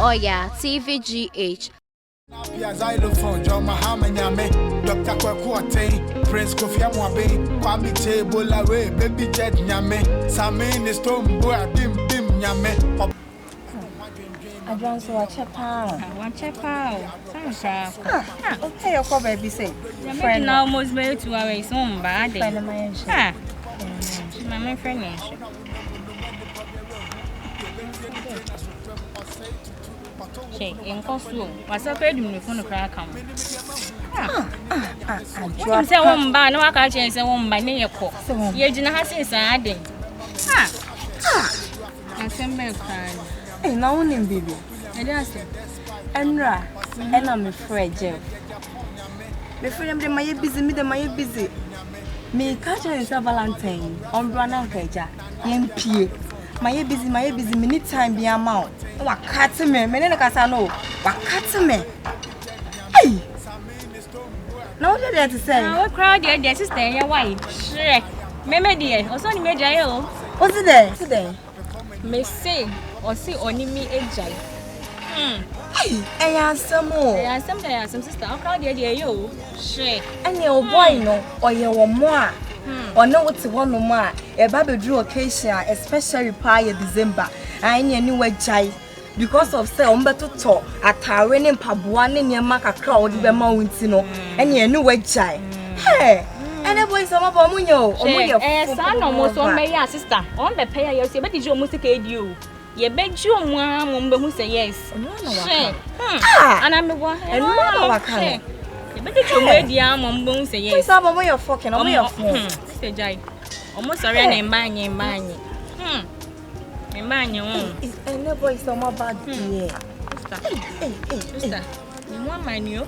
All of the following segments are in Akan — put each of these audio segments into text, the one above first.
Oyaa, Tvgh. Xylophone, John Mahama Nyame, Dr. Kwakwate, Prince Kofi Amwabe, Kwame Table away, Baby Jet Nyame, Samin is Stone Boy, Dim Nyame. Advance watch a pound. Okay, your cover baby say. Friend almost made 2 hours home, bad. My friend. In costume, was a bed in the phone crack. I say, one by no, I can't change a woman by near court. You didn't have since I did. I send me crying. Hey, no one in baby. I just Enra, and I'm afraid, Jeff. The friend of my busy. Me catch is a Valentine on Brana Keja, MP. My busy, many time be amount. What cat me, Menena Casano, what cat me? Hey! No, what did I say? what crowd your sister and your wife? Sure. Meme dear, or son made jail. What's it there today? May say or see only me a jay. Hey, I have some more. I have some sister. How crowd dear you? Sure. And your boy, no, or your more. Or no, what's one no more. A baby drew a Keshey, especially pie December. I knew a jay. Because of say to talk at Taiwan and Pabuan and your mark a crowd be mountain, and you knew a jay. Hey, and a boy some of Amunyo, or your son almost on my sister. On the pay you say, but did you almost take you? You bet you one who say yes. And I'm the one, and no, okay. But did you wear the arm on bones say yes? Some of your fucking on your phone. Say Jai. Almost a run and buying and buying. And the boy so much bad. Sister, you want my new?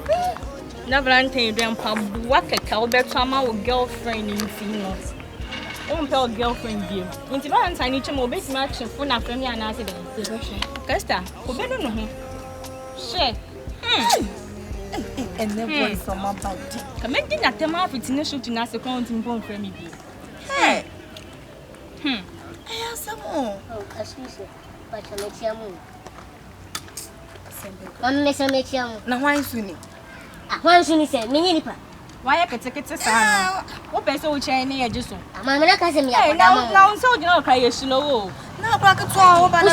Valentine, grandpa, what a cowbell summer with girlfriend in females. Won't tell girlfriend you. Into Valentine, each more base match and phone after me and answer the Kesta, who better know him. Share. And the boy so much bad. Come in at the mouth, it's initial to ask a counting phone for me. Hey. I have some more. Oh, excuse me, but I make your moon. I'm missing make your moon. Now, why is it? Why should you say, Minipa? Why I could take it to son? What peso which I need just so. Mamma, I can't say, now, so you know, cry slow. Now, crack a 12 but I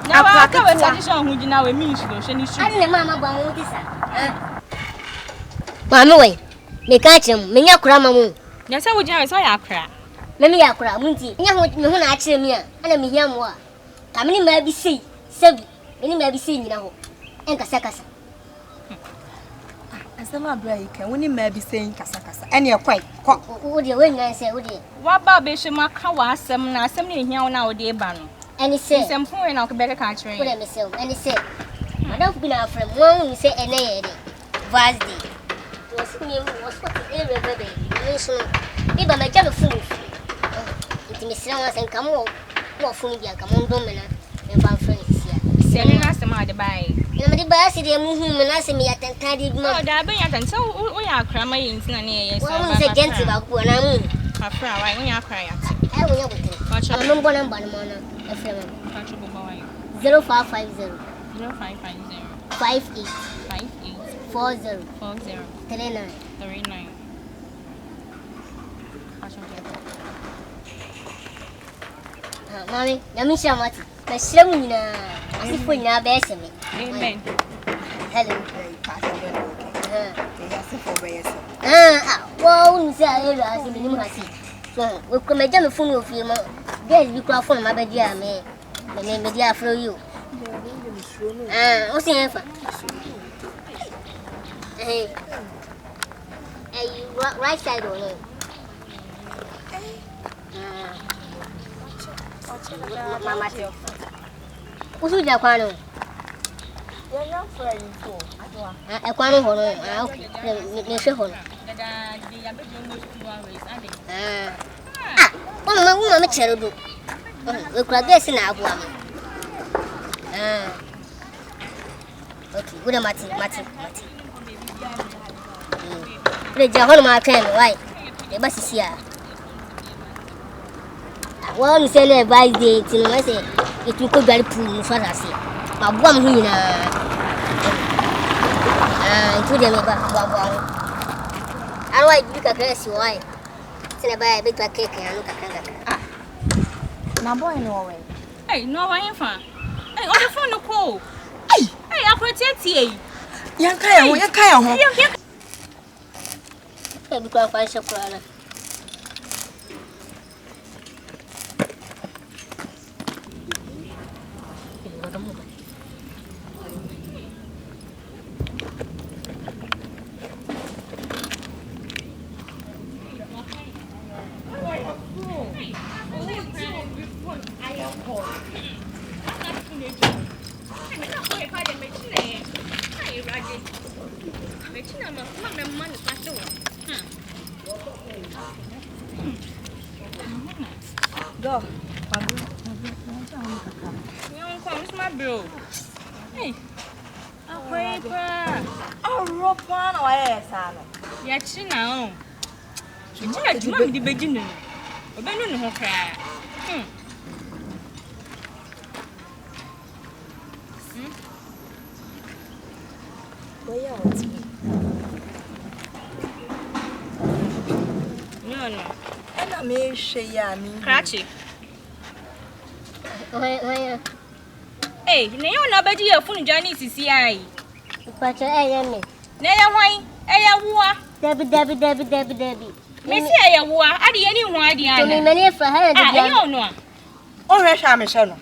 now, I come a tradition who you now a mean solution. I didn't mamma bomb this. Mamma, way. They catch him, Minya Cramamu. Yes, I would have a crack. Let me out, Munty. You won't actually me, and I'm here more. Come in, maybe see, Sebi, many may be seen now. And Casacas. As the brother can only maybe saying Casacas, and you're quite. Would you win? I say, would you? What about Bishop Macawa, some here now, dear Ban? And he says, some foreign Acabenezer country. Put himself, and he said, I don't be out from one, say, and a Vals was what every baby. Even my telephone. Miss Ramos and come on, what food you come on, Domina, and found friends here. Selling us the mother by. Nobody buys it, and I see me at a tidy mother. That be at so we are cramming in Nania. One is a gentle about one. I cry when you cry. I will know it. I'm not going to banana, a friend. 0550 0550 58 40 39. Mommy, let me show what my slim as if we now bear me. Amen. Hello. Well, say, I see the Nimasi. So, we come a general phone of you. There's you call for my bed, me. The name of the for you. What's the answer? Hey, you right side on it. Mama, who's your quano? You're not friend for a quano. Okay, Miss Hall. Mamma, Cherubu. We could guess in our woman. Okay, good Mati. Put your whole my time, right? The bus is here. Well, you say, advise the thing, I say, it will go very poor for us. ma bua me hu nyina ntu de me ba bua ara wa bi kakra si wo ai sene ba be twa cake anu kakra Na boy no way. Hey, no wa fa. Hey, on the phone no call. Hey, akwetiatie. Yanka ya ho, yanka ya ho. e bi kwa fa shakura Go. Hey, AHYE3. Oh, ropa no wa sano. Ya china o. China juma mi di beginu. Obenu ne ho kra. Oyaa what? No. Ena me hwe ya mi. Krachi. oya Hey, ne yo na beji ya funu jani sisi ai. pacha eye me Na ya hwan? Eya wuwa. Debi. Mesi eya wuwa. Ade ye ni hu ade ana. to me mani fa ha de bia Eya ono a. O hwe hwa me hwe no.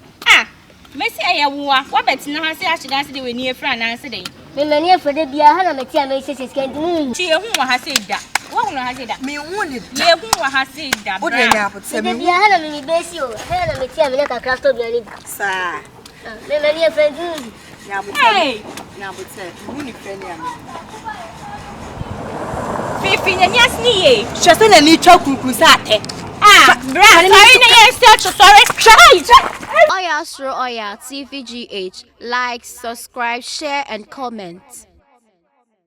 Mesi eya wuwa. Wa betina ha se ahyeda se de we ni efra na se de. me mani fa de bia ha na me tia me sese skendi Chi ehu wa ha se da. Wa hu ha se da. Me hu ni. Le ehu wa ha se da. O de na apotse de me. bia ha na me besi o ha na me tia me na kakra sto bia ni Sa. me mani fa du Na apotse. Hey, Na apotse. Hu ni friend ya me. Fifi nya asni ye. Hwe se na ni twa kuku sa ate. Bra, sorry na ye sorry. Oyaa Suro Oyaa Tvgh. Like, subscribe, share and comment.